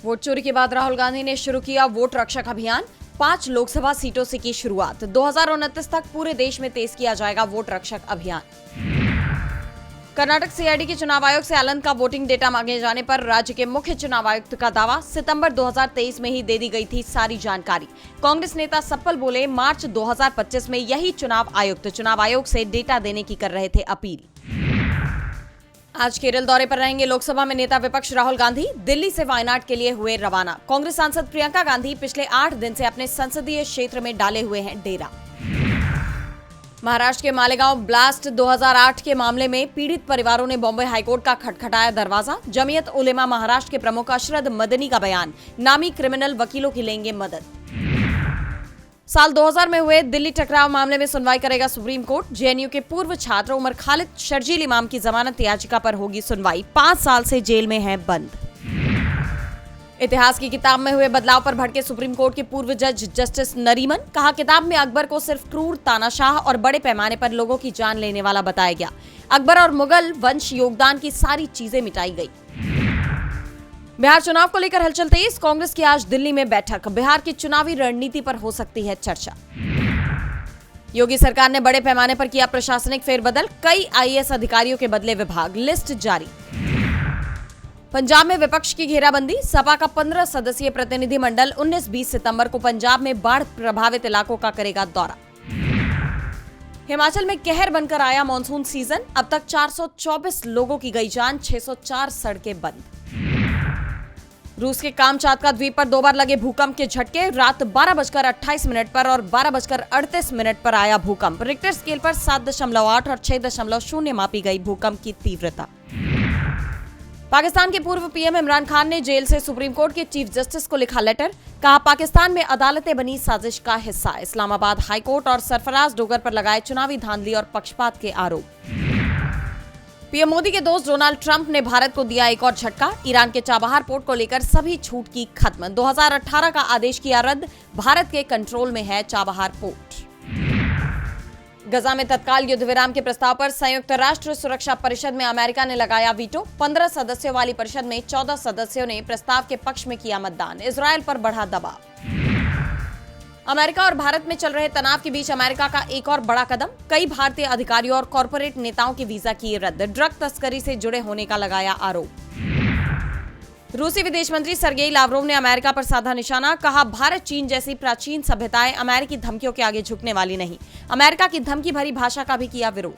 Vote चोरी के बाद राहुल गांधी ने शुरू किया वोट रक्षक अभियान। 5 लोकसभा सीटों से की शुरुआत। 2029 तक पूरे देश में तेज किया जाएगा वोट रक्षक अभियान। कर्नाटक सीआईडी के चुनाव आयोग से आनंद का वोटिंग डेटा मांगे जाने पर राज्य के मुख्य चुनाव आयुक्त का दावा, सितंबर 2023 में ही दे दी गई थी सारी जानकारी। कांग्रेस नेता सप्पल बोले, मार्च 2025 में यही चुनाव आयुक्त चुनाव आयोग से डेटा देने की कर रहे थे अपील। आज केरल दौरे पर रहेंगे लोकसभा में नेता विपक्ष राहुल गांधी। दिल्ली से वायनाड के लिए हुए रवाना। कांग्रेस सांसद प्रियंका गांधी पिछले 8 दिन से अपने संसदीय क्षेत्र में डाले हुए हैं डेरा। महाराष्ट्र के मालेगांव ब्लास्ट 2008 के मामले में पीड़ित परिवारों ने बॉम्बे हाईकोर्ट का खटखटाया दरवाजा। जमीयत उलेमा महाराष्ट्र के प्रमुख अशरद मदनी का बयान, नामी क्रिमिनल वकीलों की लेंगे मदद। साल 2000 में हुए दिल्ली टकराव मामले में सुनवाई करेगा सुप्रीम कोर्ट। जेएनयू के पूर्व छात्र उमर खालिद शर्जील इमाम की जमानत याचिका पर होगी सुनवाई। 5 साल से जेल में हैं बंद। इतिहास की किताब में हुए बदलाव पर भड़के सुप्रीम कोर्ट के पूर्व जज जस्टिस नरीमन। कहा, किताब में अकबर को सिर्फ क्रूर, तानाशाह और बड़े पैमाने पर लोगों की जान लेने वाला बताया गया। अकबर और मुगल वंश योगदान की सारी चीजें मिटाई गई। बिहार चुनाव को लेकर हलचल तेज। कांग्रेस की आज दिल्ली में बैठक। बिहार की चुनावी रणनीति पर हो सकती है चर्चा। योगी सरकार ने बड़े पैमाने पर किया प्रशासनिक फेरबदल। कई आईएएस अधिकारियों के बदले विभाग, लिस्ट जारी। पंजाब में विपक्ष की घेराबंदी। सपा का 15 सदस्यीय प्रतिनिधिमंडल 19-20 सितंबर को पंजाब में बाढ़ प्रभावित इलाकों का करेगा दौरा। हिमाचल में कहर बनकर आया मॉनसून सीजन। अब तक 424 लोगों की गई जान, 604 सड़कें बंद। रूस के कामचातका द्वीप पर 2 बार लगे भूकंप के झटके। रात 12:28 पर और 12:38 पर आया भूकंप। रिक्टर स्केल पर 7.8 और 6.0 मापी गई भूकंप की तीव्रता। पाकिस्तान के पूर्व पीएम इमरान खान ने जेल से सुप्रीम कोर्ट के चीफ जस्टिस को लिखा लेटर। कहा, पाकिस्तान में अदालतें बनी साजिश का हिस्सा। इस्लामाबाद हाईकोर्ट और सरफराज डोगर पर लगाए चुनावी धांधली और पक्षपात के आरोप। पीएम मोदी के दोस्त डोनाल्ड ट्रंप ने भारत को दिया एक और झटका। ईरान के चाबहार पोर्ट को लेकर सभी छूट की खत्म। 2018 का आदेश किया रद्द। भारत के कंट्रोल में है चाबहार पोर्ट। गजा में तत्काल युद्ध विराम के प्रस्ताव पर संयुक्त राष्ट्र सुरक्षा परिषद में अमेरिका ने लगाया वीटो। 15 सदस्यों वाली परिषद में 14 सदस्यों ने प्रस्ताव के पक्ष में किया मतदान। इजरायल पर बढ़ा दबाव। अमेरिका और भारत में चल रहे तनाव के बीच अमेरिका का एक और बड़ा कदम। कई भारतीय अधिकारियों और कॉर्पोरेट नेताओं के वीजा किए रद्द। ड्रग तस्करी से जुड़े होने का लगाया आरोप। रूसी विदेश मंत्री सर्गेई लावरोव ने अमेरिका पर साधा निशाना। कहा, भारत चीन जैसी प्राचीन सभ्यताएं अमेरिकी धमकियों के आगे झुकने वाली नहीं। अमेरिका की धमकी भरी भाषा का भी किया विरोध।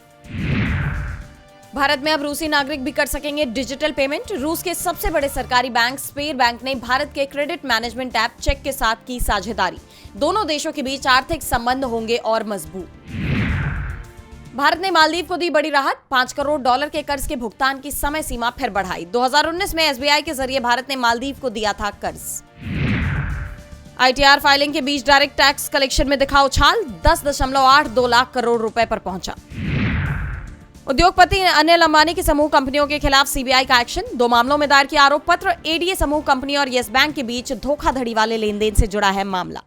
भारत में अब रूसी नागरिक भी कर सकेंगे डिजिटल पेमेंट। रूस के सबसे बड़े सरकारी बैंक स्पेर बैंक ने भारत के क्रेडिट मैनेजमेंट ऐप चेक के साथ की साझेदारी। दोनों देशों के बीच आर्थिक संबंध होंगे और मजबूत। भारत ने मालदीव को दी बड़ी राहत। $5 करोड़ के कर्ज के भुगतान की समय सीमा फिर बढ़ाई। 2019 में एसबीआई के जरिए भारत ने मालदीव को दिया था कर्ज। आईटीआर फाइलिंग के बीच डायरेक्ट टैक्स कलेक्शन में दिखा उछाल। 10.82 लाख करोड़ रुपए पर पहुंचा। उद्योगपति अनिल अंबानी की समूह कंपनियों के खिलाफ सीबीआई का एक्शन। 2 मामलों में दायर किया आरोप पत्र। एडीए समूह कंपनी और येस बैंक के बीच धोखाधड़ी वाले लेनदेन से जुड़ा है मामला।